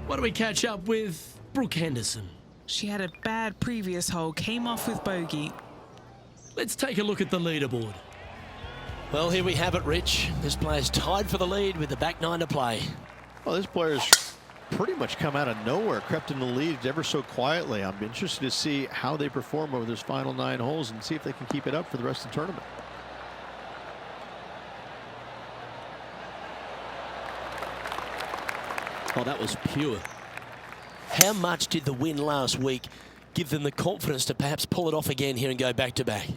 What do we catch up with Brooke Henderson? She had a bad previous hole, came off with bogey. Let's take a look at the leaderboard. Well, here we have it, Rich. This player's tied for the lead with the back nine to play. Well, this player's pretty much come out of nowhere, crept in the lead ever so quietly. I'm interested to see how they perform over this final 9 holes and see if they can keep it up for the rest of the tournament. Oh, that was pure. How much did the win last week give them the confidence to perhaps pull it off again here and go back-to-back?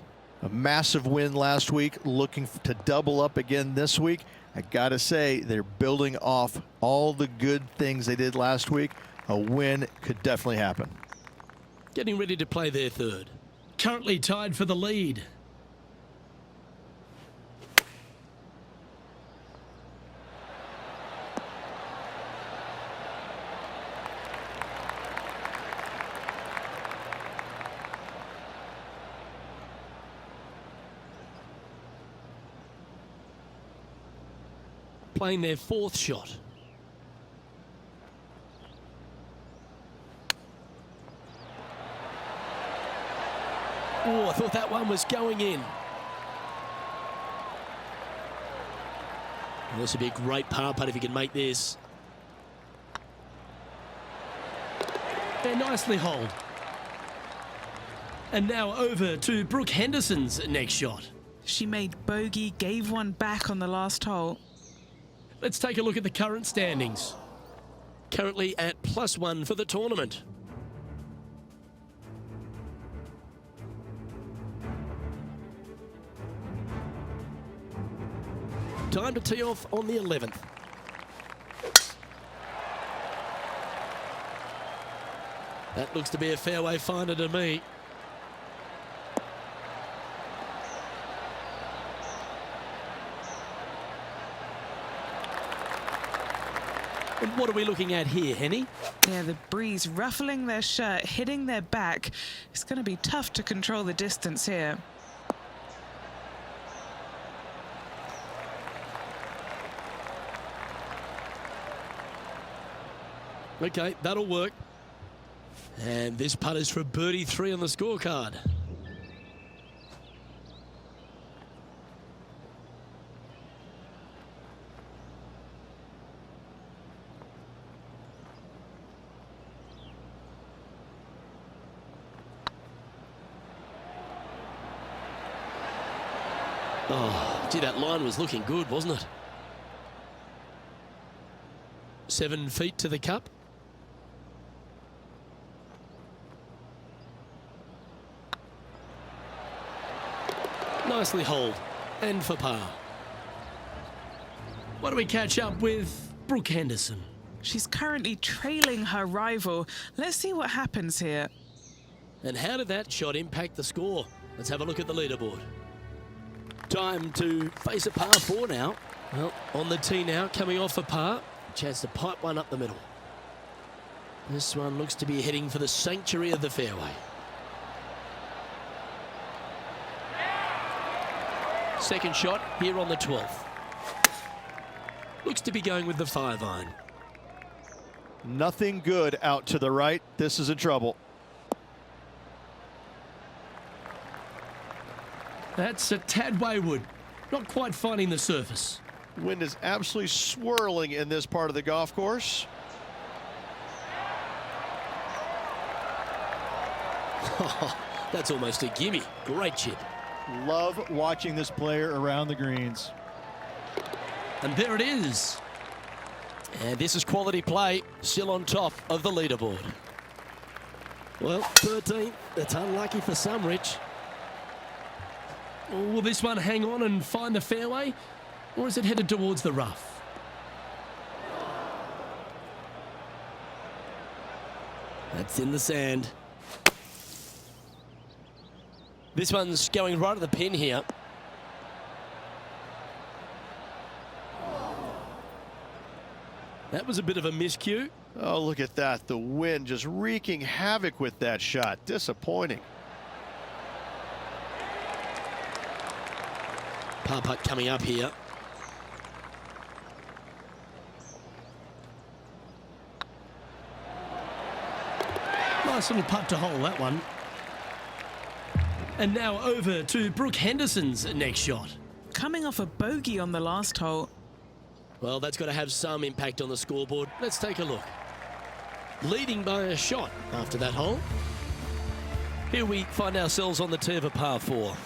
A massive win last week, looking to double up again this week. I gotta say, they're building off all the good things they did last week. A win could definitely happen. Getting ready to play their third. Currently tied for the lead. Playing their fourth shot. Oh, I thought that one was going in. Well, this would be a great par putt if he can make this. They're nicely holed. And now over to Brooke Henderson's next shot. She made bogey, gave one back on the last hole. Let's take a look at the current standings. Currently at +1 for the tournament. Time to tee off on the 11th. That looks to be a fairway finder to me. And what are we looking at here, Henny? Yeah, the breeze ruffling their shirt, hitting their back. It's going to be tough to control the distance here. Okay, that'll work. And this putt is for birdie 3 on the scorecard. Oh, gee, that line was looking good, wasn't it? 7 feet to the cup. Nicely holed. And for par. What do we catch up with Brooke Henderson? She's currently trailing her rival. Let's see what happens here. And how did that shot impact the score? Let's have a look at the leaderboard. Time to face a par 4 now. Well, on the tee now, coming off a par. Chance to pipe one up the middle. This one looks to be heading for the sanctuary of the fairway. Second shot here on the 12th. Looks to be going with the 5-iron. Nothing good out to the right. This is in trouble. That's a tad wayward. Not quite finding the surface. Wind is absolutely swirling in this part of the golf course. That's almost a gimme. Great chip. Love watching this player around the greens. And there it is. And this is quality play, still on top of the leaderboard. Well, 13th. That's unlucky for some, Rich. Will this one hang on and find the fairway? Or is it headed towards the rough? That's in the sand. This one's going right at the pin here. That was a bit of a miscue. Oh, look at that. The wind just wreaking havoc with that shot. Disappointing. Par putt coming up here. Nice little putt to hole, that one. And now over to Brooke Henderson's next shot. Coming off a bogey on the last hole. Well, that's got to have some impact on the scoreboard. Let's take a look. Leading by a shot after that hole. Here we find ourselves on the tee of a par 4.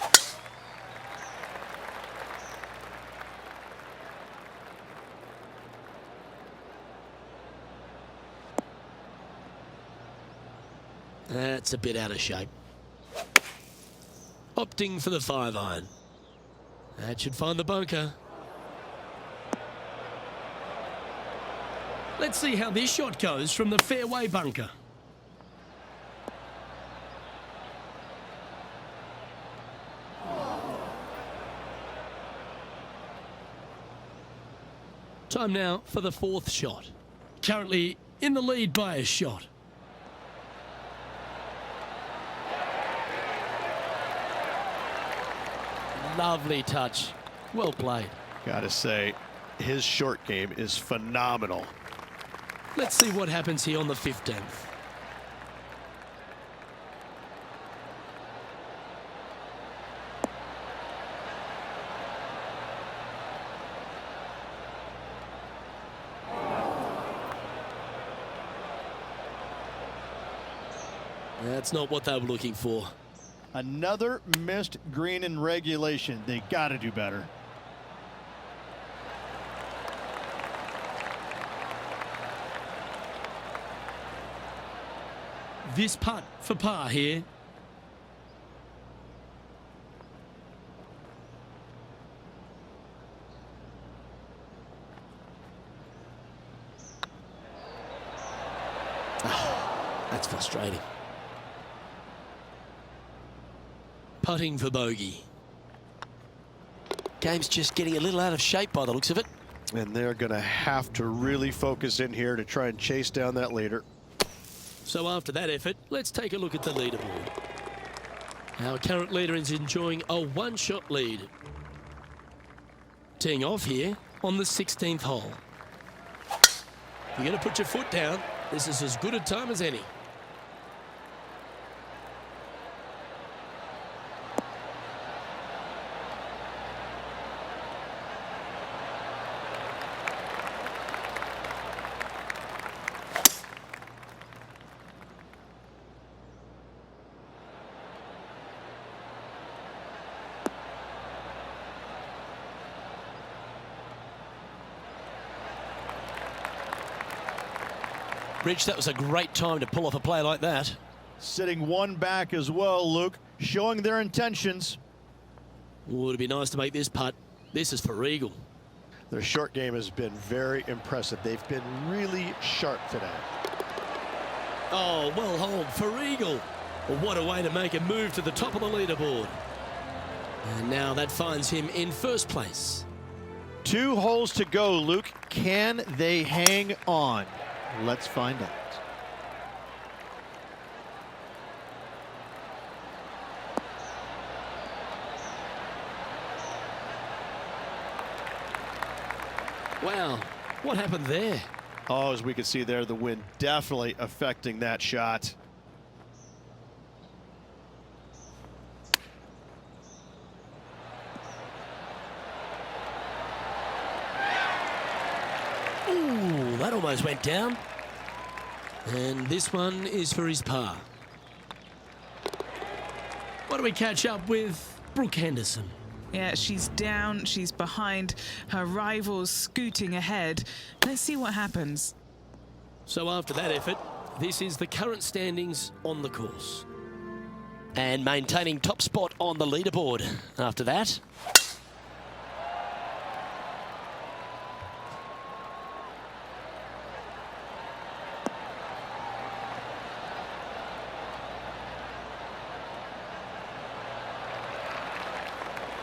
That's a bit out of shape. Opting for the 5-iron. That should find the bunker. Let's see how this shot goes from the fairway bunker. Time now for the 4th shot. Currently in the lead by a shot. Lovely touch. Well played. Gotta say, his short game is phenomenal. Let's see what happens here on the 15th. That's not what they were looking for. Another missed green in regulation. They gotta do better. This putt for par here. That's frustrating. Putting for bogey. Game's just getting a little out of shape by the looks of it. And they're gonna have to really focus in here to try and chase down that leader. So after that effort, let's take a look at the leaderboard. Our current leader is enjoying a 1-shot lead. Teeing off here on the 16th hole. You're going to put your foot down. This is as good a time as any. Rich, that was a great time to pull off a play like that. Sitting one back as well, Luke, showing their intentions. Would it be nice to make this putt? This is for eagle. Their short game has been very impressive. They've been really sharp today. Oh, well holed for eagle. Well, what a way to make a move to the top of the leaderboard. And now that finds him in first place. 2 holes to go, Luke. Can they hang on? Let's find out. Wow, what happened there? Oh, as we can see there, the wind definitely affecting that shot. Ooh, that almost went down. And this one is for his par. Why don't we catch up with Brooke Henderson? Yeah, she's down, she's behind, her rivals scooting ahead. Let's see what happens. So after that effort, this is the current standings on the course. And maintaining top spot on the leaderboard after that.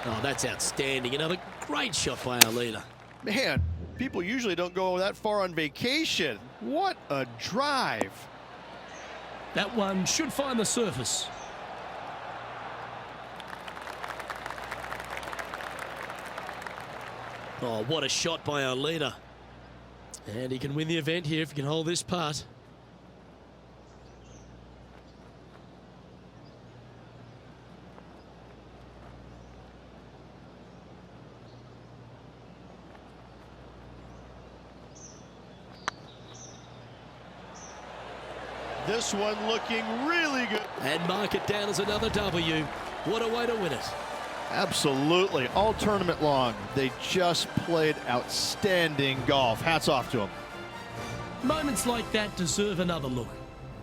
Oh, that's outstanding. Another great shot by our leader. Man, people usually don't go that far on vacation. What a drive. That one should find the surface. Oh, what a shot by our leader. And he can win the event here if he can hold this putt. This one looking really good. And mark it down as another W. What a way to win it. Absolutely. All tournament long, they just played outstanding golf. Hats off to them. Moments like that deserve another look.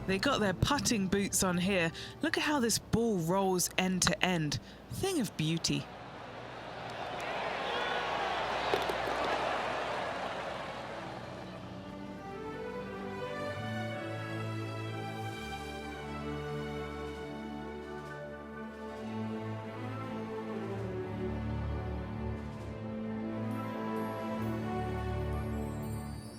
They got their putting boots on here. Look at how this ball rolls end to end. Thing of beauty.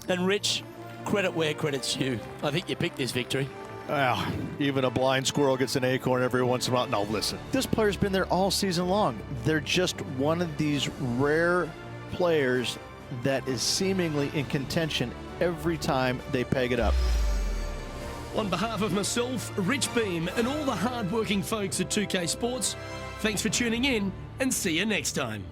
And Rich, credit where credit's due. I think you picked this victory. Well, even a blind squirrel gets an acorn every once in a while. No, listen. This player's been there all season long. They're just one of these rare players that is seemingly in contention every time they peg it up. On behalf of myself, Rich Beam, and all the hard-working folks at 2K Sports, thanks for tuning in, and see you next time.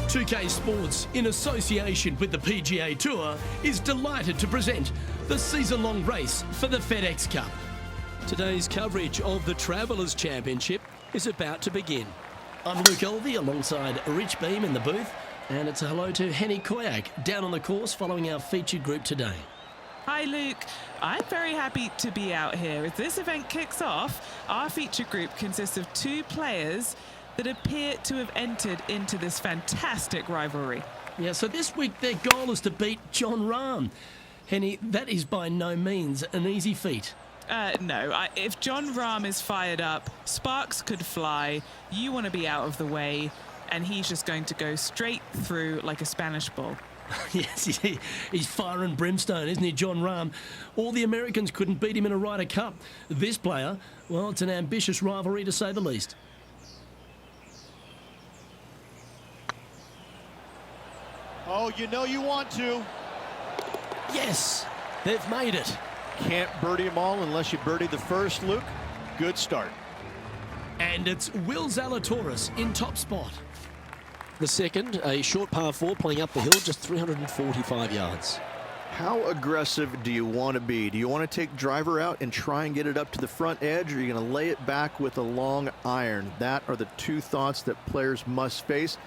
2K Sports, in association with the PGA Tour, is delighted to present the season-long race for the FedEx Cup. Today's coverage of the Travellers Championship is about to begin. I'm Luke Elvey alongside Rich Beam in the booth, and it's a hello to Henny Koyak down on the course following our featured group today. Hi Luke, I'm very happy to be out here. As this event kicks off, our feature group consists of 2 players that appear to have entered into this fantastic rivalry. Yeah, so this week their goal is to beat Jon Rahm. Henny, that is by no means an easy feat. No, if Jon Rahm is fired up, sparks could fly, you want to be out of the way, and he's just going to go straight through like a Spanish ball. Yes, he's fire and brimstone, isn't he, Jon Rahm? All the Americans couldn't beat him in a Ryder Cup. This player, well, it's an ambitious rivalry to say the least. Oh, you know you want to. Yes, they've made it. Can't birdie them all unless you birdie the first, Luke. Good start. And it's Will Zalatoris in top spot. The second, a short par 4 playing up the hill, just 345 yards. How aggressive do you want to be? Do you want to take driver out and try and get it up to the front edge, or are you going to lay it back with a long iron? That are the 2 thoughts that players must face.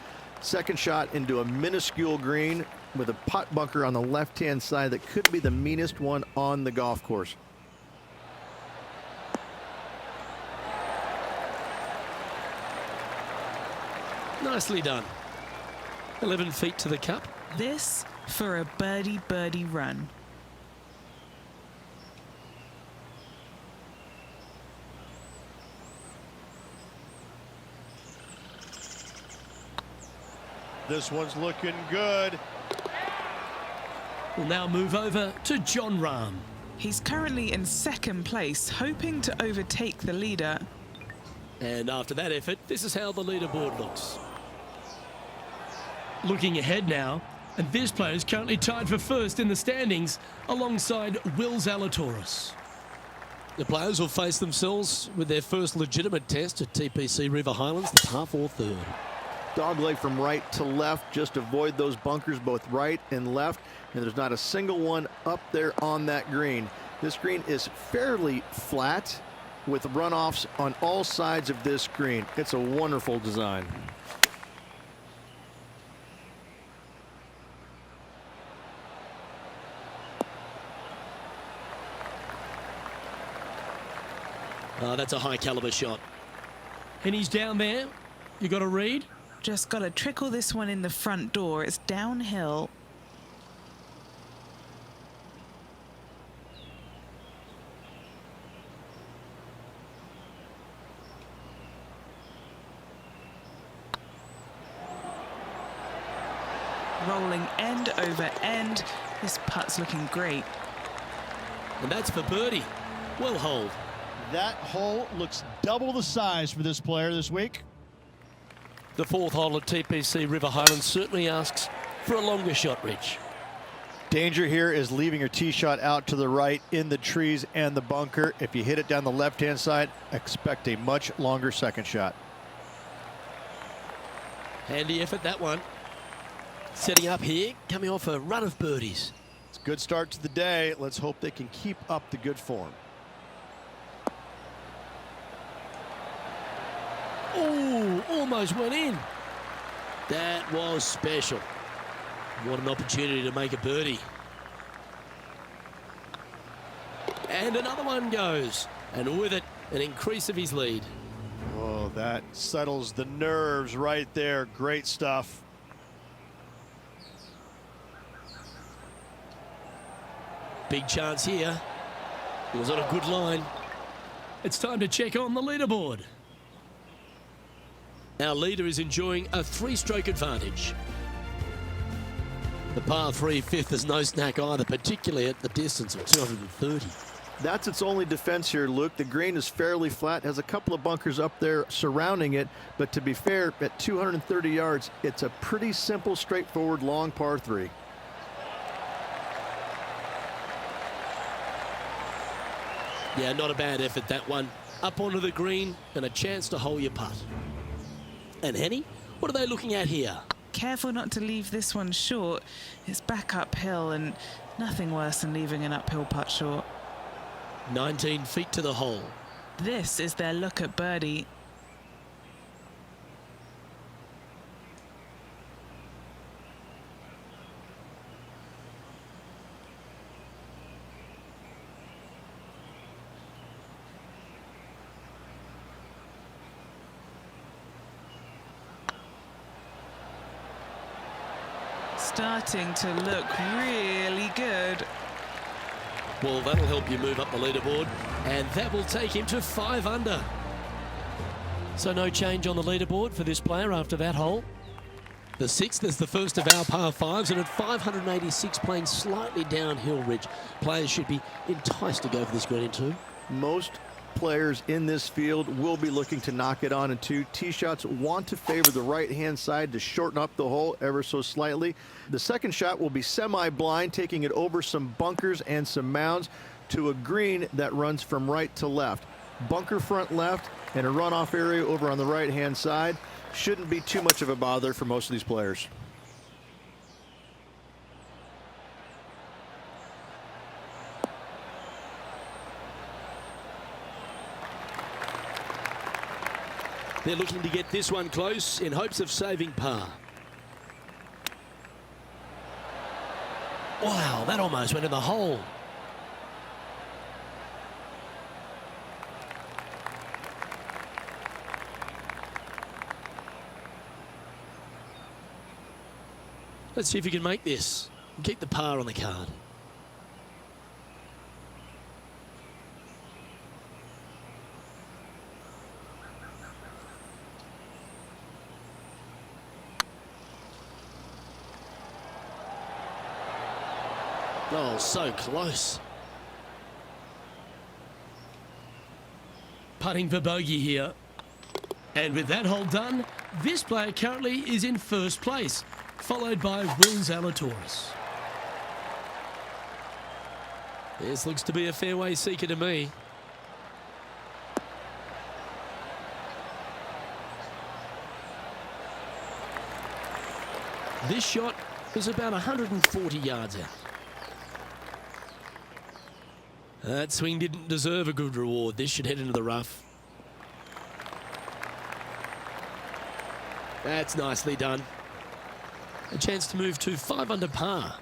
Second shot into a minuscule green with a pot bunker on the left-hand side that could be the meanest one on the golf course. Nicely done. 11 feet to the cup. This for a birdie run. This one's looking good. We'll now move over to Jon Rahm. He's currently in second place, hoping to overtake the leader. And after that effort, this is how the leaderboard looks. Looking ahead now, and this player is currently tied for first in the standings alongside Will Zalatoris. The players will face themselves with their first legitimate test at TPC River Highlands, the par 4 third. Dogleg from right to left. Just avoid those bunkers both right and left. And there's not a single one up there on that green. This green is fairly flat with runoffs on all sides of this green. It's a wonderful design. That's a high caliber shot. And he's down there. You got a read? Just got to trickle this one in the front door. It's downhill. Rolling end over end. This putt's looking great. And that's for birdie. Well holed. That hole looks double the size for this player this week. The 4th hole at TPC River Highlands certainly asks for a longer shot, Rich. Danger here is leaving your tee shot out to the right in the trees and the bunker. If you hit it down the left-hand side, expect a much longer second shot. Handy effort, that one. Setting up here, coming off a run of birdies. It's a good start to the day. Let's hope they can keep up the good form. Oh, almost went in. That was special. What an opportunity to make a birdie. And another one goes. And with it, an increase of his lead. Oh, that settles the nerves right there. Great stuff. Big chance here. It was on a good line. It's time to check on the leaderboard. Our leader is enjoying a 3-stroke advantage. The par 3 fifth is no snack either, particularly at the distance of 230. That's its only defense here, Luke. The green is fairly flat, has a couple of bunkers up there surrounding it, but to be fair, at 230 yards, it's a pretty simple, straightforward, long par 3. Yeah, not a bad effort, that one. Up onto the green and a chance to hole your putt. And Henny, what are they looking at here? Careful not to leave this one short. It's back uphill, and nothing worse than leaving an uphill putt short. 19 feet to the hole. This is their look at birdie. Starting to look really good. Well, that'll help you move up the leaderboard, and that will take him to 5 under. So no change on the leaderboard for this player after that hole. The 6th is the first of our par 5s, and at 586 playing slightly downhill ridge, players should be enticed to go for this green in 2. Most players in this field will be looking to knock it on in 2. Tee shots want to favor the right-hand side to shorten up the hole ever so slightly. The second shot will be semi-blind, taking it over some bunkers and some mounds to a green that runs from right to left. Bunker front left and a runoff area over on the right-hand side. Shouldn't be too much of a bother for most of these players. They're looking to get this one close in hopes of saving par. Wow, that almost went in the hole. Let's see if we can make this and keep the par on the card. Oh, so close. Putting for bogey here. And with that hole done, this player currently is in first place, followed by Will Zalatoris. This looks to be a fairway seeker to me. This shot is about 140 yards out. That swing didn't deserve a good reward. This should head into the rough. That's nicely done. A chance to move to 5 under par.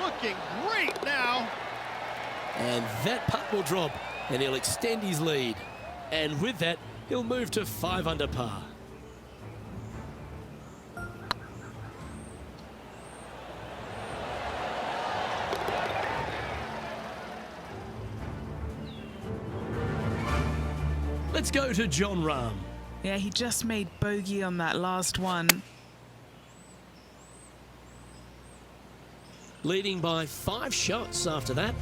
Looking great now. And that putt will drop, and he'll extend his lead. And with that, he'll move to 5 under par. Let's go to Jon Rahm. Yeah, he just made bogey on that last one. Leading by 5 shots after that.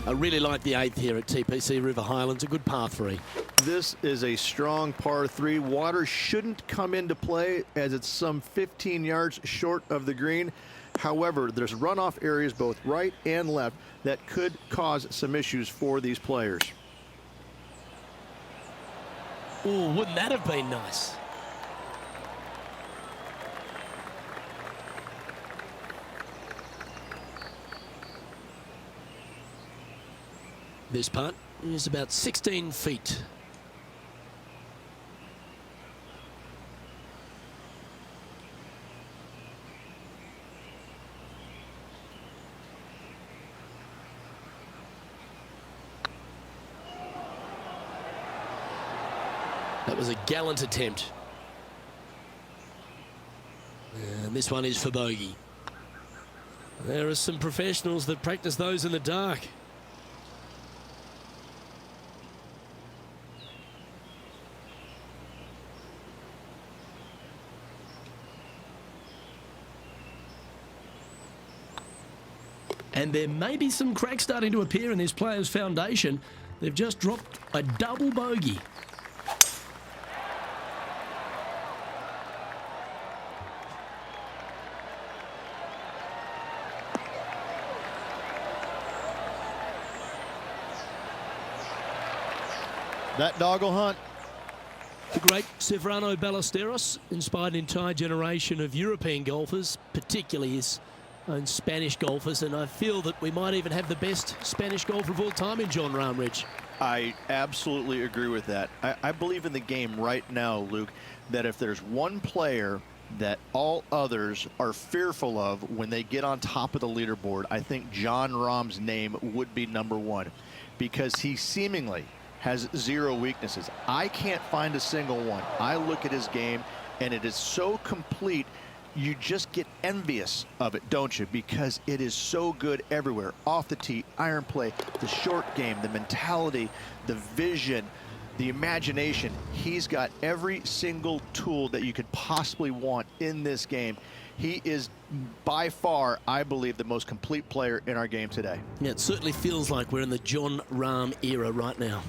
I really like the 8th here at TPC River Highlands, a good par 3. This is a strong par 3. Water shouldn't come into play as it's some 15 yards short of the green. However, there's runoff areas both right and left that could cause some issues for these players. Oh, wouldn't that have been nice? This putt is about 16 feet. That was a gallant attempt. And this one is for bogey. There are some professionals that practice those in the dark. And there may be some cracks starting to appear in this player's foundation. They've just dropped a double bogey. That dog will hunt. The great Severano Ballesteros inspired an entire generation of European golfers, particularly his own Spanish golfers, and I feel that we might even have the best Spanish golfer of all time in Jon Rahm, Rich. I absolutely agree with that. I believe in the game right now, Luke, that if there's one player that all others are fearful of when they get on top of the leaderboard, I think Jon Rahm's name would be number one, because he seemingly has zero weaknesses. I can't find a single one. I look at his game and it is so complete, you just get envious of it, don't you? Because it is so good everywhere. Off the tee, iron play, the short game, the mentality, the vision, the imagination. He's got every single tool that you could possibly want in this game. He is by far, I believe, the most complete player in our game today. Yeah, it certainly feels like we're in the Jon Rahm era right now.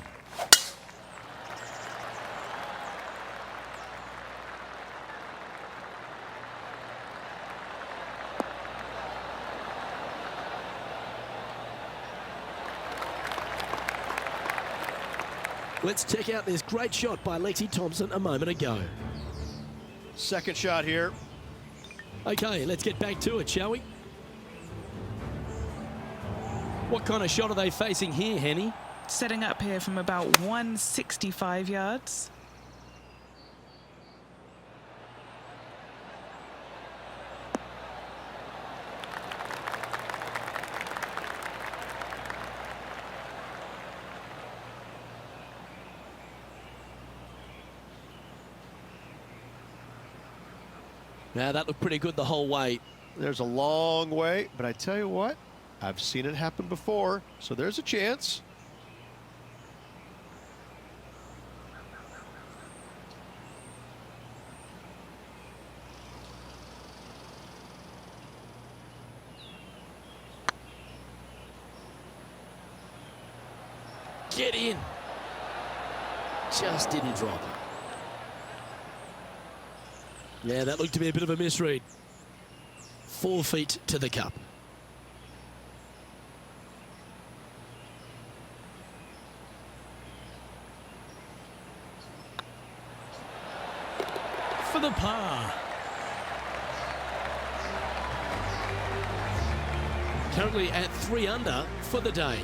Let's check out this great shot by Lexi Thompson a moment ago. Second shot here. Okay, let's get back to it, shall we? What kind of shot are they facing here, Henny? Setting up here from about 165 yards. Now, that looked pretty good the whole way. There's a long way, but I tell you what, I've seen it happen before, so there's a chance. Get in. Just didn't drop. Yeah, that looked to be a bit of a misread. 4 feet to the cup. For the par. Currently at 3 under for the day.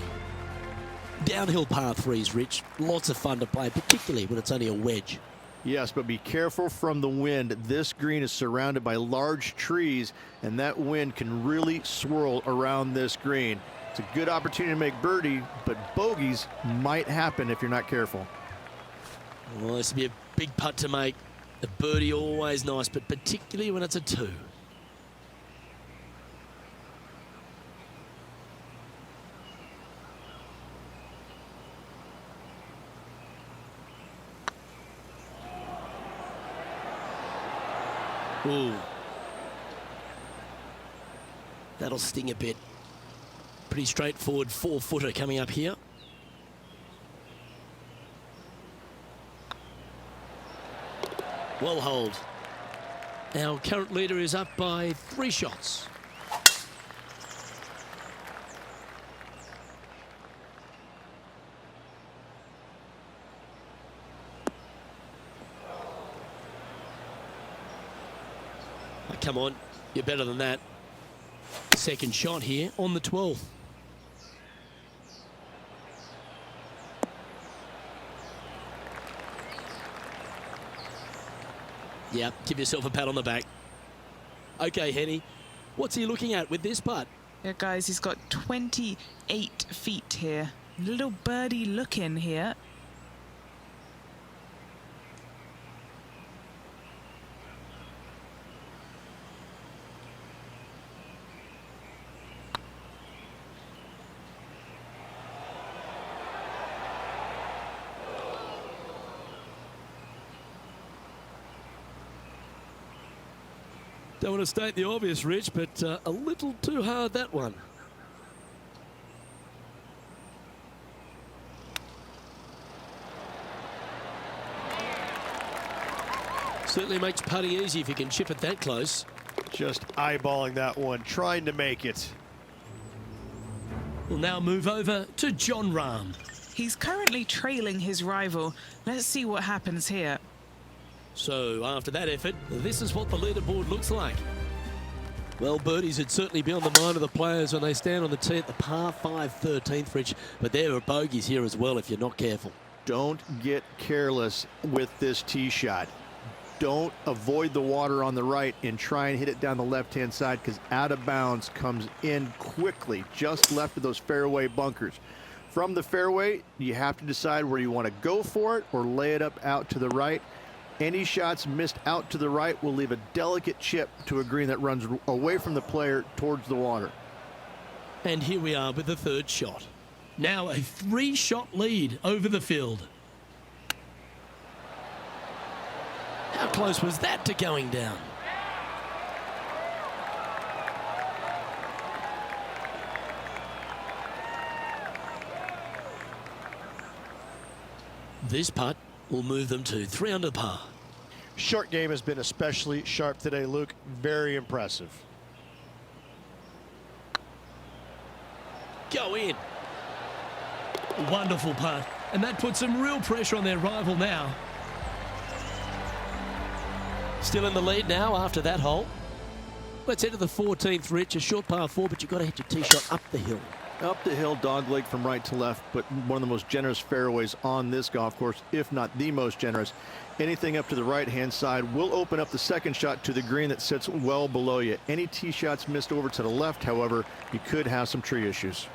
Downhill par threes, Rich. Lots of fun to play, particularly when it's only a wedge. Yes, but be careful from the wind. This green is surrounded by large trees, and that wind can really swirl around this green. It's a good opportunity to make birdie, but bogeys might happen if you're not careful. Well, this will be a big putt to make. A birdie always nice, but particularly when it's a 2. Ooh. That'll sting a bit. Pretty straightforward 4-footer coming up here. Well holed. Our current leader is up by 3 shots. Come on, you're better than that. Second shot here on the 12th. Yeah, give yourself a pat on the back. Okay, Henny, what's he looking at with this putt? Yeah, guys, he's got 28 feet here. Little birdie looking here. Don't want to state the obvious, Rich, but a little too hard, that one. Certainly makes putting easy if you can chip it that close. Just eyeballing that one, trying to make it. We'll now move over to Jon Rahm. He's currently trailing his rival. Let's see what happens here. So after that effort, this is what the leaderboard looks like. Well, birdies would certainly be on the mind of the players when they stand on the tee at the par 5 13th, Rich. But there are bogeys here as well if you're not careful. Don't get careless with this tee shot. Don't avoid the water on the right and try and hit it down the left-hand side, because out of bounds comes in quickly, just left of those fairway bunkers. From the fairway, you have to decide where you want to go for it or lay it up out to the right. Any shots missed out to the right will leave a delicate chip to a green that runs away from the player towards the water. And here we are with the third shot. Now a 3-shot lead over the field. How close was that to going down? This putt will move them to 3 under par. Short game has been especially sharp today, Luke. Very impressive. Go in. Wonderful putt. And that puts some real pressure on their rival now. Still in the lead now after that hole. Let's head to the 14th, Rich. A short par 4, but you've got to hit your tee shot up the hill. Up the hill, dogleg from right to left, but one of the most generous fairways on this golf course, if not the most generous. Anything up to the right-hand side will open up the second shot to the green that sits well below you. Any tee shots missed over to the left, however, you could have some tree issues.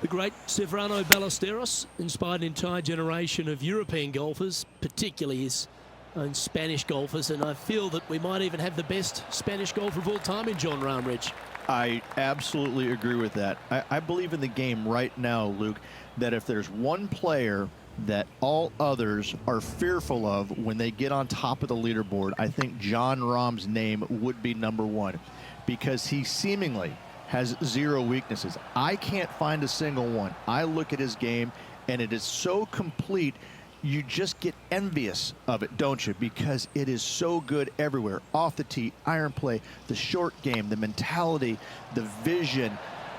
The great Severano Ballesteros inspired an entire generation of European golfers, particularly his own Spanish golfers, and I feel that we might even have the best Spanish golfer of all time in Jon Rahm, Rich. I absolutely agree with that. I believe in the game right now, Luke, that if there's one player that all others are fearful of when they get on top of the leaderboard, I think Jon Rahm's name would be #1, because he seemingly has 0 weaknesses. I can't find a single one. I look at his game and it is so complete, you just get envious of it, don't you? Because it is so good everywhere. Off the tee, iron play, the short game, the mentality, the vision,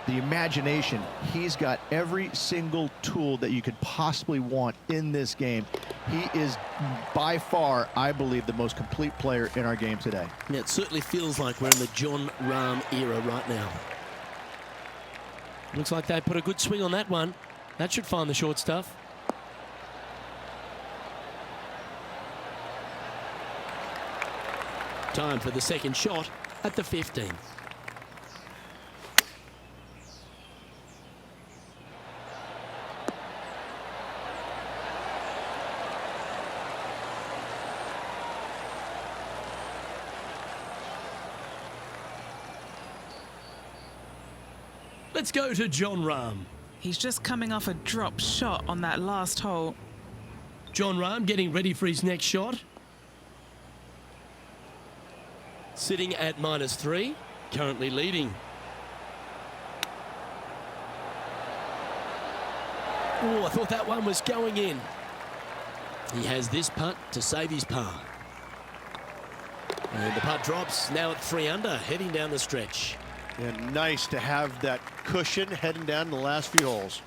the imagination. He's got every single tool that you could possibly want in this game. He is by far, I believe, the most complete player in our game today. Yeah, it certainly feels like we're in the Jon Rahm era right now. Looks like they put a good swing on that one. That should find the short stuff. Time for the second shot at the 15th. Let's go to Jon Rahm. He's just coming off a drop shot on that last hole. Jon Rahm getting ready for his next shot. Sitting at -3, currently leading. Oh, I thought that one was going in. He has this putt to save his par. And the putt drops, now at 3 under, heading down the stretch. And nice to have that cushion heading down the last few holes.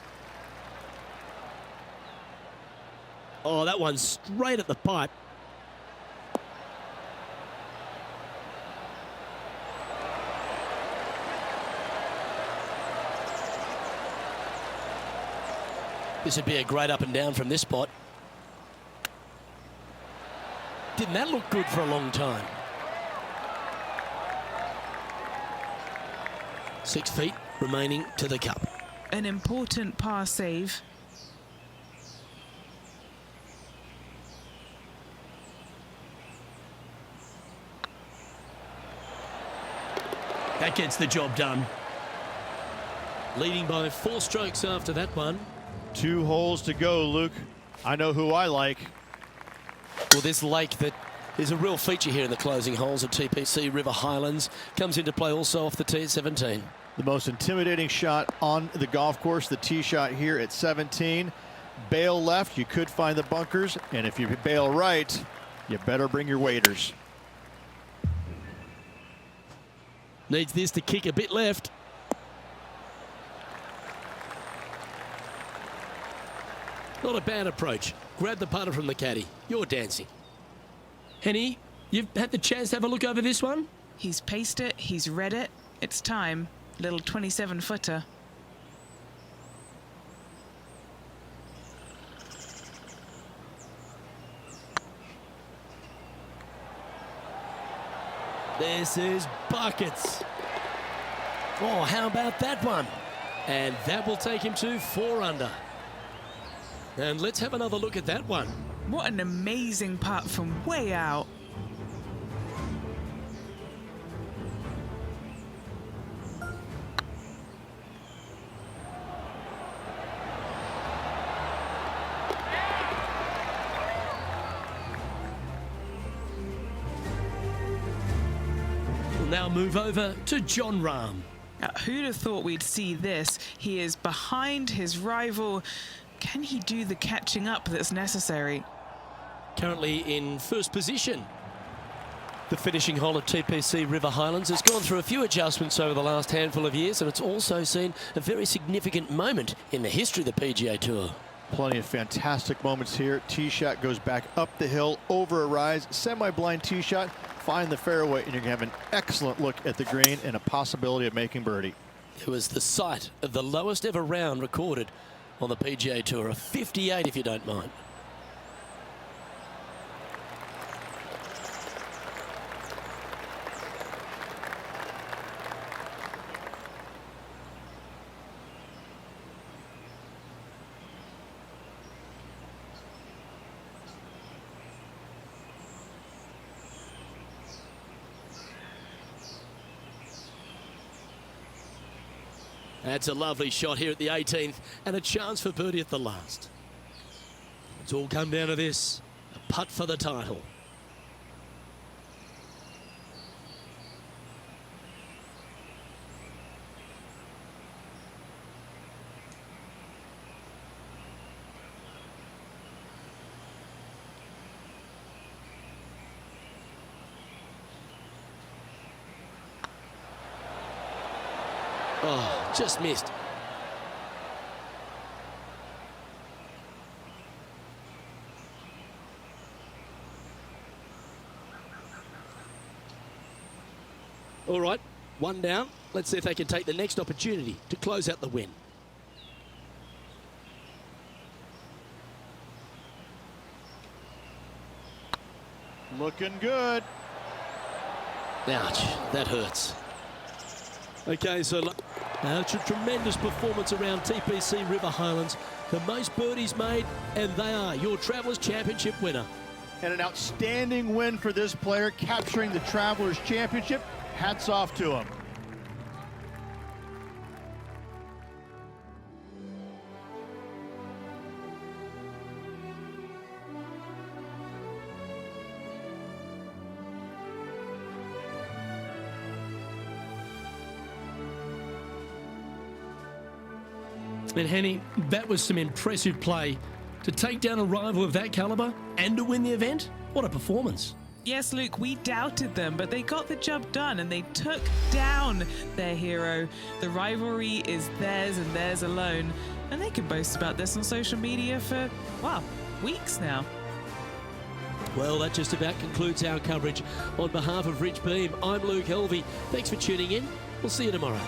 Oh, that one's straight at the pipe. This would be a great up and down from this spot. Didn't that look good for a long time? 6 feet remaining to the cup. An important par save. That gets the job done. Leading by 4 strokes after that one. 2 holes to go, Luke. I know who I like. Well, this lake that is a real feature here in the closing holes of TPC River Highlands comes into play also off the tee at 17. The most intimidating shot on the golf course, the tee shot here at 17. Bail left, you could find the bunkers, and if you bail right, you better bring your waders. Needs this to kick a bit left. Not a bad approach. Grab the putter from the caddy. You're dancing. Henny, you've had the chance to have a look over this one? He's paced it, he's read it. It's time. Little 27-footer. This is buckets. Oh, how about that one? And that will take him to 4 under. And let's have another look at that one. What an amazing putt from way out. We'll now move over to Jon Rahm. Who'd have thought we'd see this? He is behind his rival. Can he do the catching up that's necessary? Currently in first position. The finishing hole at TPC River Highlands has gone through a few adjustments over the last handful of years, and it's also seen a very significant moment in the history of the PGA Tour. Plenty of fantastic moments here. Tee shot goes back up the hill, over a rise, semi-blind tee shot, find the fairway, and you're going to have an excellent look at the green and a possibility of making birdie. It was the site of the lowest ever round recorded on the PGA Tour, a 58 if you don't mind. That's a lovely shot here at the 18th and a chance for birdie at the last. It's all come down to this, a putt for the title. Oh, just missed. All right, 1 down. Let's see if they can take the next opportunity to close out the win. Looking good. Ouch, that hurts. Okay, so it's a tremendous performance around TPC River Highlands. The most birdies made, and they are your Travelers Championship winner. And an outstanding win for this player, capturing the Travelers Championship. Hats off to him. And Henny, that was some impressive play. To take down a rival of that caliber and to win the event, what a performance. Yes, Luke, we doubted them, but they got the job done and they took down their hero. The rivalry is theirs and theirs alone. And they can boast about this on social media for, well, weeks now. Well, that just about concludes our coverage. On behalf of Rich Beam, I'm Luke Helvey. Thanks for tuning in. We'll see you tomorrow.